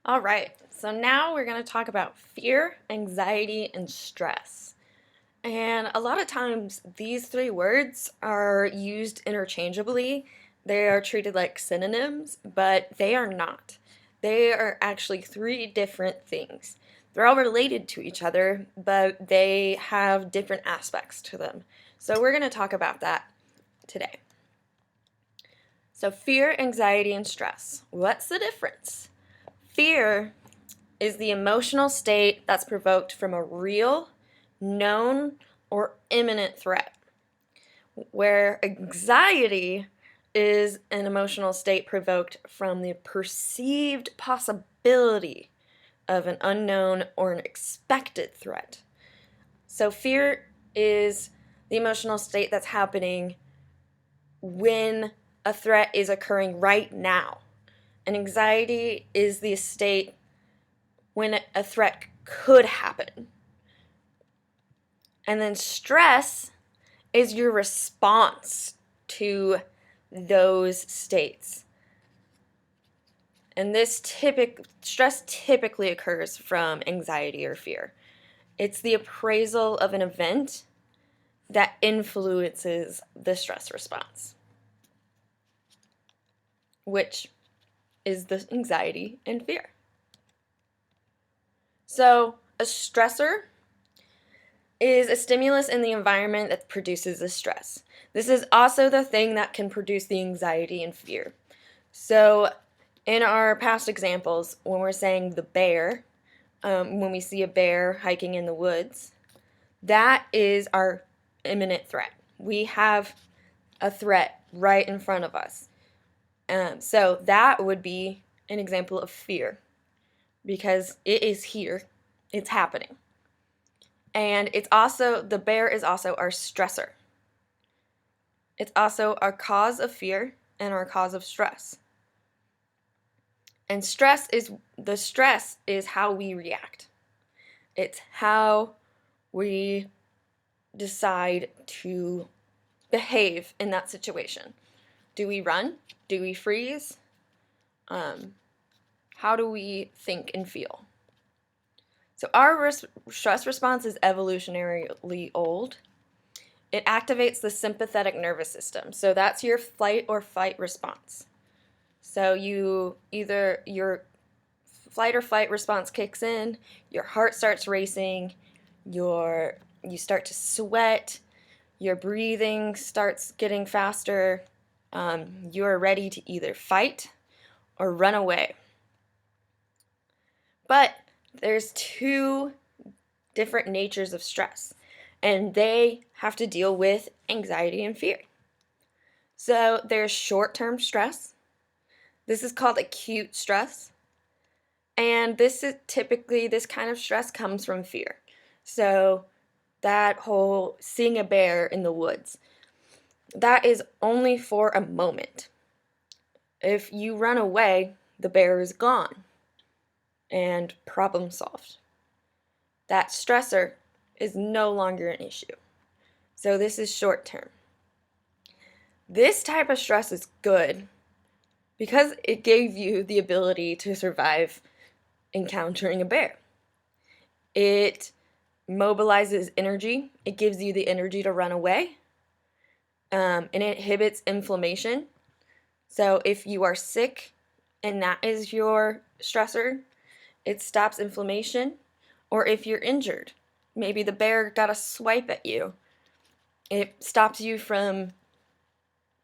All right, so now we're going to talk about fear, anxiety, and stress. And a lot of times these three words are used interchangeably. They are treated like synonyms, but they are not. They are actually three different things. They're all related to each other, but they have different aspects to them. So we're going to talk about that today. So, fear, anxiety, and stress. What's the difference? Fear is the emotional state that's provoked from a real, known, or imminent threat, where anxiety is an emotional state provoked from the perceived possibility of an unknown or an expected threat. So, fear is the emotional state that's happening when a threat is occurring right now. And anxiety is the state when a threat could happen. And then stress is your response to those states. And stress typically occurs from anxiety or fear. It's the appraisal of an event that influences the stress response, which is the anxiety and fear. So, a stressor is a stimulus in the environment that produces the stress. This is also the thing that can produce the anxiety and fear. So, in our past examples, when we're saying the bear, when we see a bear hiking in the woods, that is our imminent threat. We have a threat right in front of us. So, that would be an example of fear because it is here, it's happening. And the bear is also our stressor. It's also our cause of fear and our cause of stress. And the stress is how we react. It's how we decide to behave in that situation. Do we run? Do we freeze? How do we think and feel? So our stress response is evolutionarily old. It activates the sympathetic nervous system. So that's your flight or fight response. So your flight or fight response kicks in, your heart starts racing, you start to sweat, your breathing starts getting faster. You're ready to either fight or run away. But there's two different natures of stress, and they have to deal with anxiety and fear. So there's short-term stress. This is called acute stress. And this kind of stress comes from fear. So that whole seeing a bear in the woods, that is only for a moment. If you run away, the bear is gone and problem solved. That stressor is no longer an issue. So this is short term. This type of stress is good because it gave you the ability to survive encountering a bear. It mobilizes energy. It gives you the energy to run away. And it inhibits inflammation. So if you are sick and that is your stressor, it stops inflammation. Or if you're injured, maybe the bear got a swipe at you, it stops you from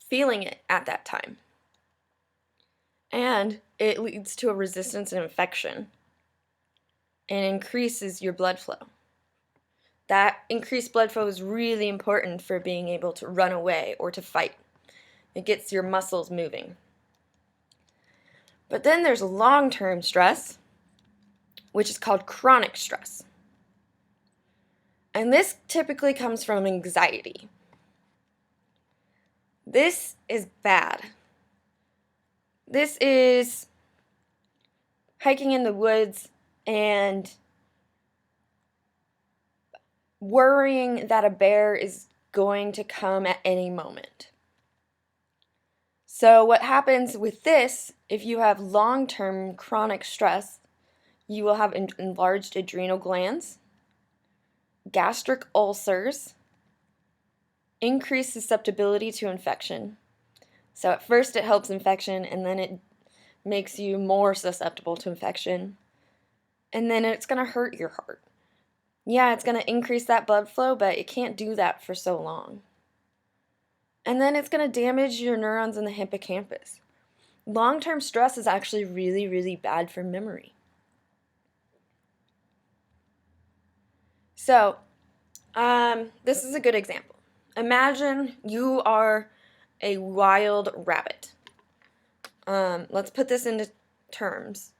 feeling it at that time. And it leads to a resistance and infection and increases your blood flow. That increased blood flow is really important for being able to run away or to fight. It gets your muscles moving. But then there's long-term stress, which is called chronic stress. And this typically comes from anxiety. This is bad. This is hiking in the woods and worrying that a bear is going to come at any moment. So what happens with this, if you have long-term chronic stress, You will have enlarged adrenal glands, gastric ulcers, increased susceptibility to infection. So at first it helps infection, and then it makes you more susceptible to infection. And then it's going to hurt your heart. Yeah, it's going to increase that blood flow, but it can't do that for so long. And then it's going to damage your neurons in the hippocampus. Long-term stress is actually really, really bad for memory. So, this is a good example. Imagine you are a wild rabbit. Let's put this into terms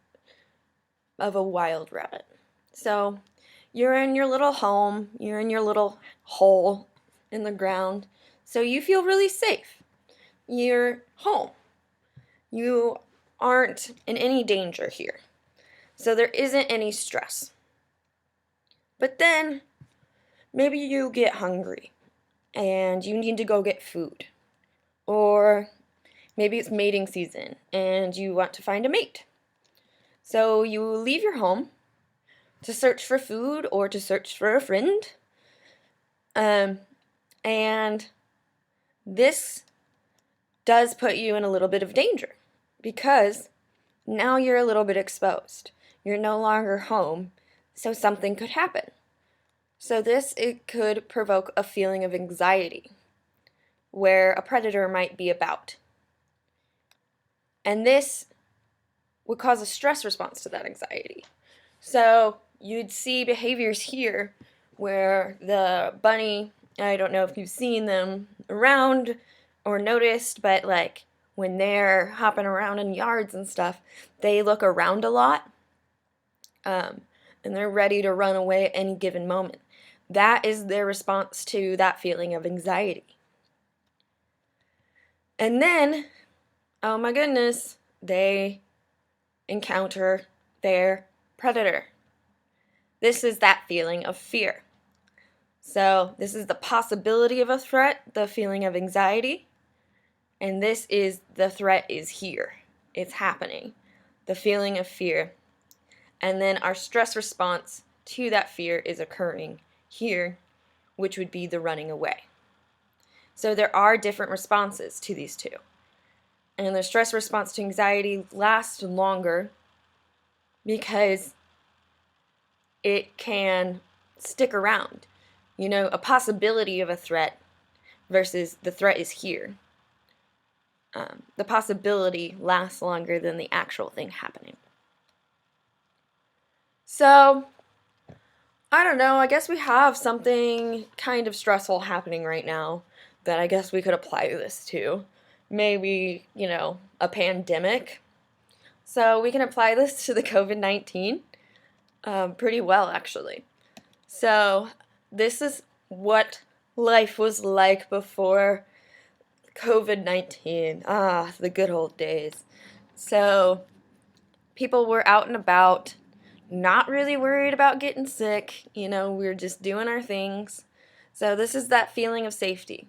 of a wild rabbit. So, you're in your little home, you're in your little hole in the ground, so you feel really safe. You're home. You aren't in any danger here. So there isn't any stress. But then, maybe you get hungry and you need to go get food. Or maybe it's mating season and you want to find a mate. So you leave your home to search for food or to search for a friend. And this does put you in a little bit of danger because now you're a little bit exposed. You're no longer home, so something could happen. So it could provoke a feeling of anxiety where a predator might be about. And this would cause a stress response to that anxiety. So you'd see behaviors here where the bunny, I don't know if you've seen them around or noticed, but like when they're hopping around in yards and stuff, they look around a lot, and they're ready to run away at any given moment. That is their response to that feeling of anxiety. And then, oh my goodness, they encounter their predator. This is that feeling of fear. So this is the possibility of a threat, the feeling of anxiety, and this is the threat is here. It's happening. The feeling of fear. And then our stress response to that fear is occurring here, which would be the running away. So there are different responses to these two. And the stress response to anxiety lasts longer because it can stick around. You know, a possibility of a threat versus the threat is here. The possibility lasts longer than the actual thing happening. So, I don't know, I guess we have something kind of stressful happening right now that I guess we could apply this to. Maybe, a pandemic. So we can apply this to the COVID-19 pretty well, actually. So this is what life was like before COVID-19. The good old days. So people were out and about, not really worried about getting sick. We were just doing our things. So this is that feeling of safety.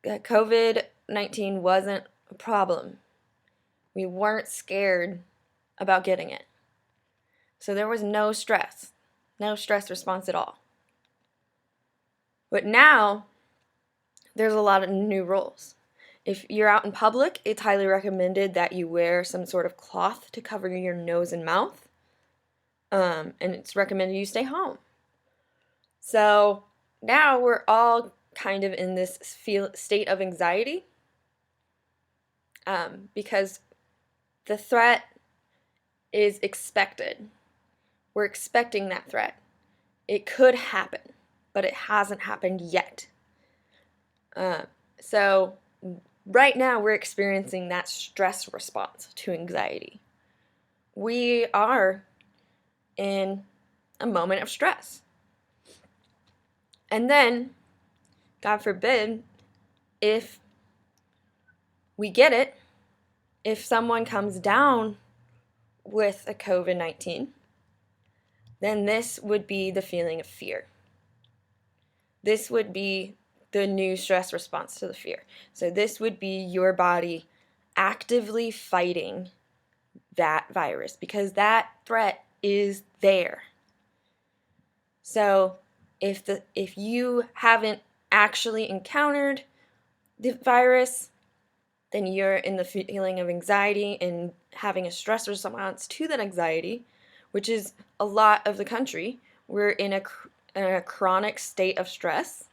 COVID-19 wasn't a problem. We weren't scared about getting it. So there was no stress response at all. But now, there's a lot of new rules. If you're out in public, it's highly recommended that you wear some sort of cloth to cover your nose and mouth. And it's recommended you stay home. So now we're all kind of in this state of anxiety because the threat is expected. We're expecting that threat. It could happen, but it hasn't happened yet. So right now we're experiencing that stress response to anxiety. We are in a moment of stress. And then, God forbid, if we get it, if someone comes down with a COVID-19, then this would be the feeling of fear. This would be the new stress response to the fear. So this would be your body actively fighting that virus because that threat is there. So if you haven't actually encountered the virus, then you're in the feeling of anxiety and having a stress response to that anxiety, which is a lot of the country. We're in a chronic state of stress.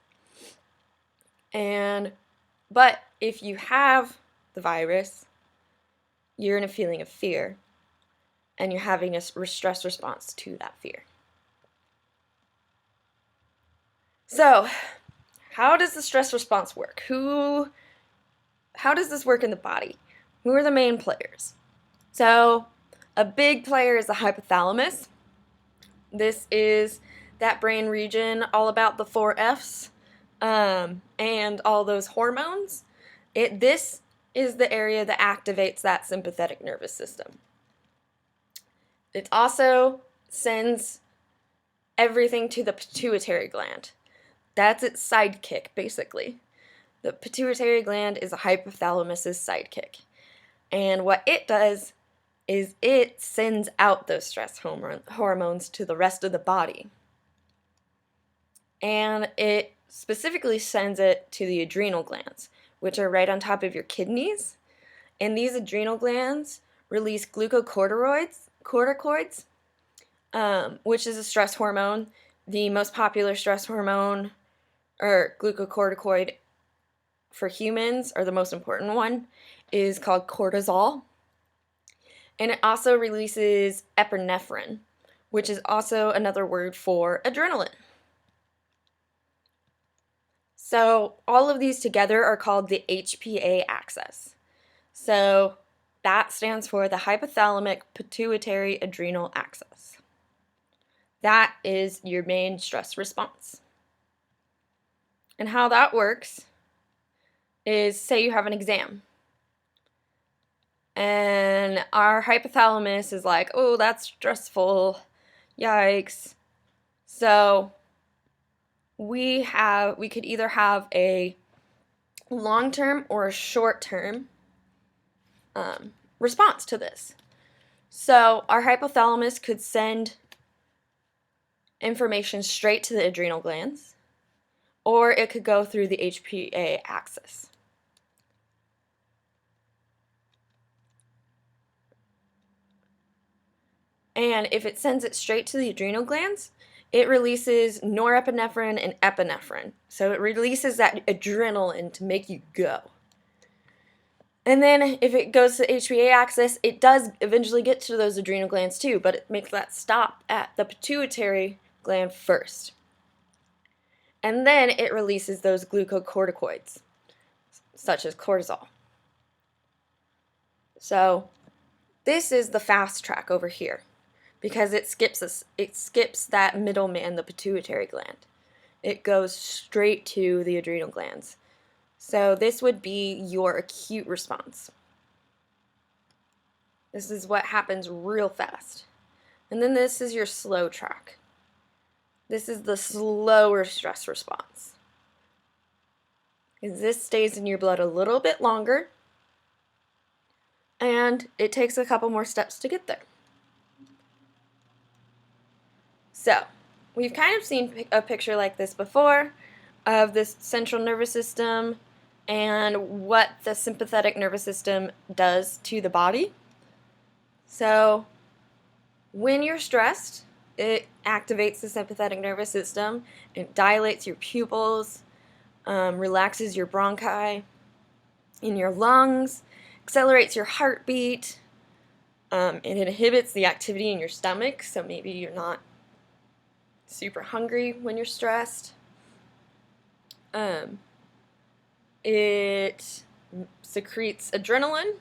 But if you have the virus, you're in a feeling of fear, and you're having a stress response to that fear. So, how does the stress response work? How does this work in the body? Who are the main players? So, a big player is the hypothalamus. This is that brain region all about the 4Fs and all those hormones. This is the area that activates that sympathetic nervous system. It also sends everything to the pituitary gland. That's its sidekick, basically. The pituitary gland is a hypothalamus's sidekick. And what it does is it sends out those stress hormones to the rest of the body. And it specifically sends it to the adrenal glands, which are right on top of your kidneys. And these adrenal glands release glucocorticoids, which is a stress hormone. The most popular stress hormone, or glucocorticoid for humans, or the most important one, is called cortisol. And it also releases epinephrine, which is also another word for adrenaline. So all of these together are called the HPA axis. So that stands for the hypothalamic pituitary adrenal axis. That is your main stress response. And how that works is, say you have an exam, and our hypothalamus is like, oh, that's stressful, yikes. So we could either have a long-term or a short-term response to this. So our hypothalamus could send information straight to the adrenal glands, or it could go through the HPA axis. And if it sends it straight to the adrenal glands, it releases norepinephrine and epinephrine. So it releases that adrenaline to make you go. And then if it goes to the HPA axis, it does eventually get to those adrenal glands too, but it makes that stop at the pituitary gland first. And then it releases those glucocorticoids, such as cortisol. So this is the fast track over here, because it skips that middleman, the pituitary gland. It goes straight to the adrenal glands. So this would be your acute response. This is what happens real fast. And then this is your slow track. This is the slower stress response. Because this stays in your blood a little bit longer, and it takes a couple more steps to get there. So, we've kind of seen a picture like this before of this central nervous system and what the sympathetic nervous system does to the body. So, when you're stressed, it activates the sympathetic nervous system, it dilates your pupils, relaxes your bronchi in your lungs, accelerates your heartbeat, it inhibits the activity in your stomach, so maybe you're not super hungry when you're stressed. It secretes adrenaline,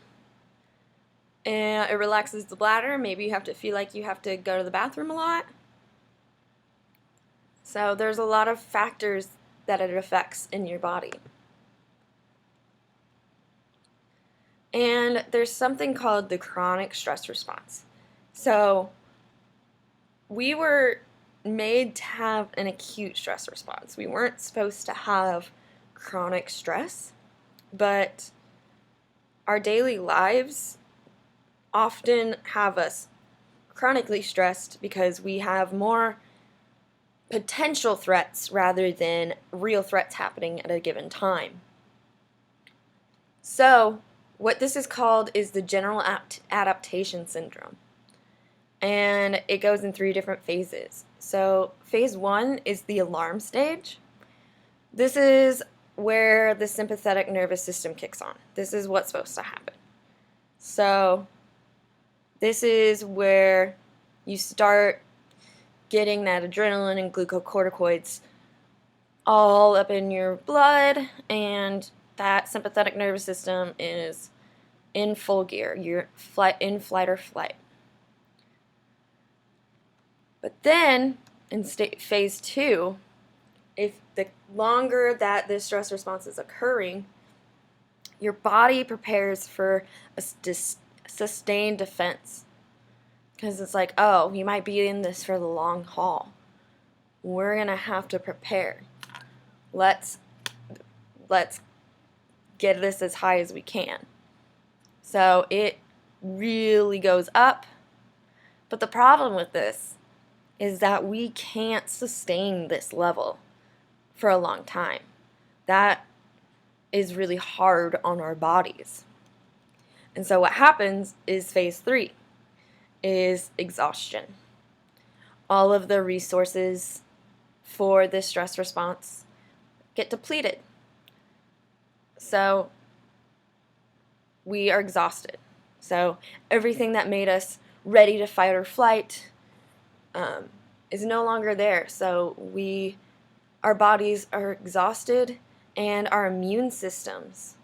and it relaxes the bladder. Maybe you have to feel like you have to go to the bathroom a lot. So there's a lot of factors that it affects in your body. And there's something called the chronic stress response. So we were made to have an acute stress response. We weren't supposed to have chronic stress, but our daily lives often have us chronically stressed because we have more potential threats rather than real threats happening at a given time. So, what this is called is the general adaptation syndrome. And it goes in 3 different phases. So, phase 1 is the alarm stage. This is where the sympathetic nervous system kicks on. This is what's supposed to happen. So, this is where you start getting that adrenaline and glucocorticoids all up in your blood, and that sympathetic nervous system is in full gear. You're in flight or flight. But then, in phase 2, if the longer that this stress response is occurring, your body prepares for a sustained defense. Because it's like, oh, you might be in this for the long haul. We're going to have to prepare. Let's get this as high as we can. So it really goes up. But the problem with this is that we can't sustain this level for a long time. That is really hard on our bodies. And so what happens is phase 3 is exhaustion. All of the resources for this stress response get depleted. So we are exhausted. So everything that made us ready to fight or flight is no longer there. So our bodies are exhausted and our immune systems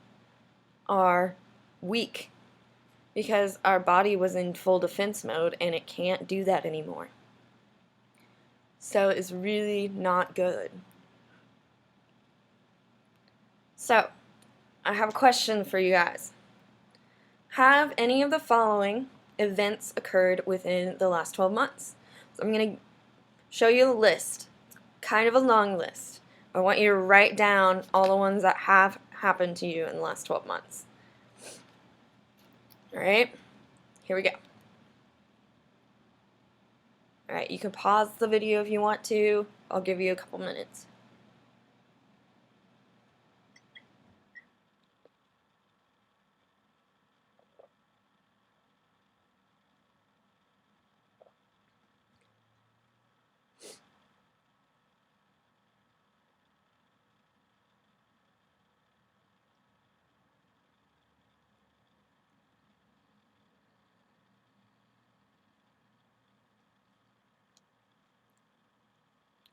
are weak because our body was in full defense mode and it can't do that anymore. So it's really not good. So, I have a question for you guys. Have any of the following events occurred within the last 12 months? So I'm going to show you a list, kind of a long list. I want you to write down all the ones that have happened to you in the last 12 months. Alright, here we go. Alright, you can pause the video if you want to. I'll give you a couple minutes.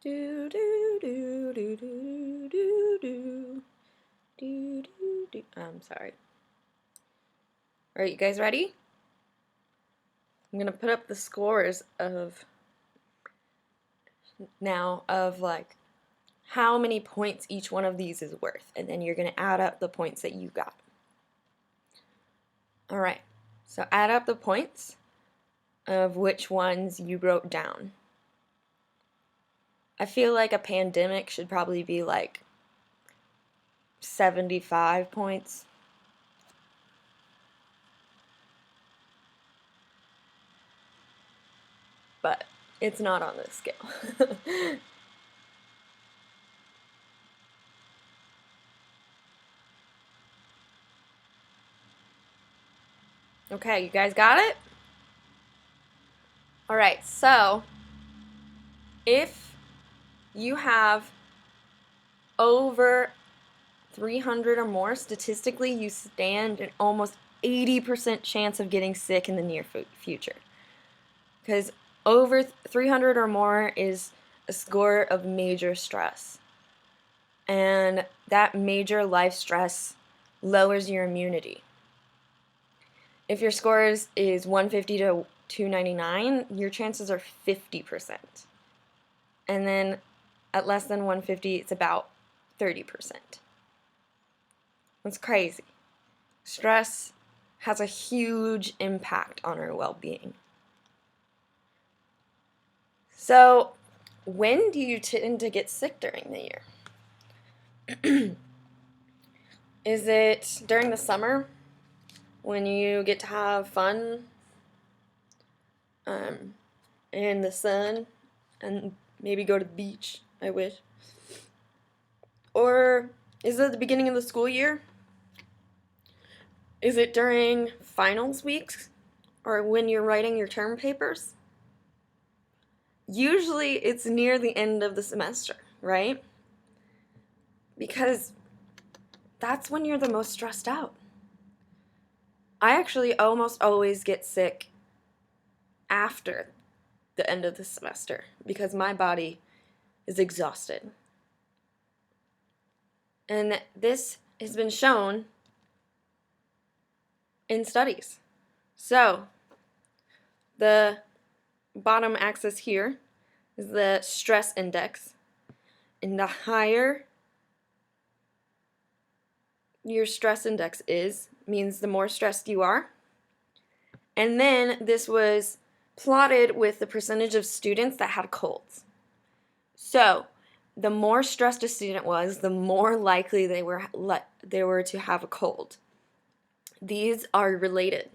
Do do do do do do do do do do. I'm sorry. All right, you guys ready? I'm gonna put up the scores of like how many points each one of these is worth, and then you're gonna add up the points that you got. All right. So add up the points of which ones you wrote down. I feel like a pandemic should probably be like 75 points. But it's not on this scale. Okay, you guys got it? All right, so if you have over 300 or more, statistically you stand an almost 80% chance of getting sick in the near future. Because over 300 or more is a score of major stress. And that major life stress lowers your immunity. If your score is 150 to 299, your chances are 50%. And then at less than 150, it's about 30%. That's crazy. Stress has a huge impact on our well-being. So, when do you tend to get sick during the year? Is it during the summer when you get to have fun? in the sun and maybe go to the beach, I wish. Or is it the beginning of the school year? Is it during finals weeks? Or when you're writing your term papers? Usually it's near the end of the semester, right? Because that's when you're the most stressed out. I actually almost always get sick after the end of the semester because my body is exhausted. And this has been shown in studies. So, the bottom axis here is the stress index. And the higher your stress index is, means the more stressed you are. And then this was plotted with the percentage of students that had colds. So, the more stressed a student was, the more likely they were to have a cold. These are related.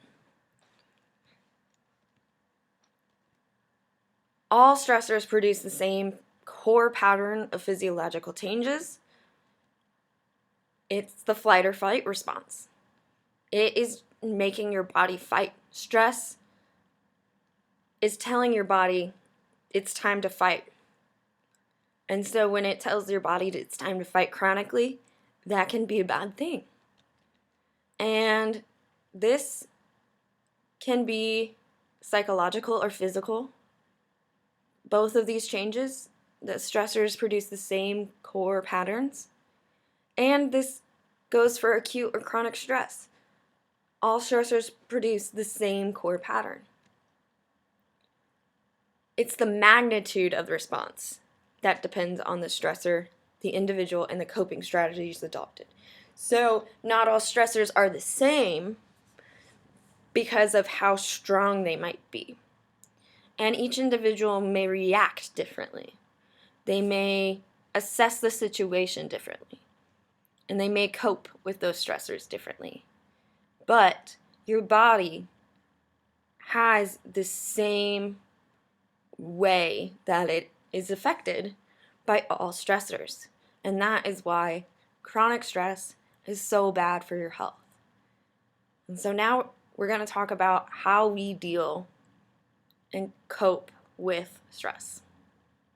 All stressors produce the same core pattern of physiological changes. It's the flight or fight response. It is making your body fight. Stress is telling your body it's time to fight. And so when it tells your body that it's time to fight chronically, that can be a bad thing. And this can be psychological or physical. Both of these changes, the stressors produce the same core patterns. And this goes for acute or chronic stress. All stressors produce the same core pattern. It's the magnitude of the response that depends on the stressor, the individual, and the coping strategies adopted. So not all stressors are the same because of how strong they might be. And each individual may react differently. They may assess the situation differently. And they may cope with those stressors differently. But your body has the same way that it is affected by all stressors. And that is why chronic stress is so bad for your health. And so now we're going to talk about how we deal and cope with stress.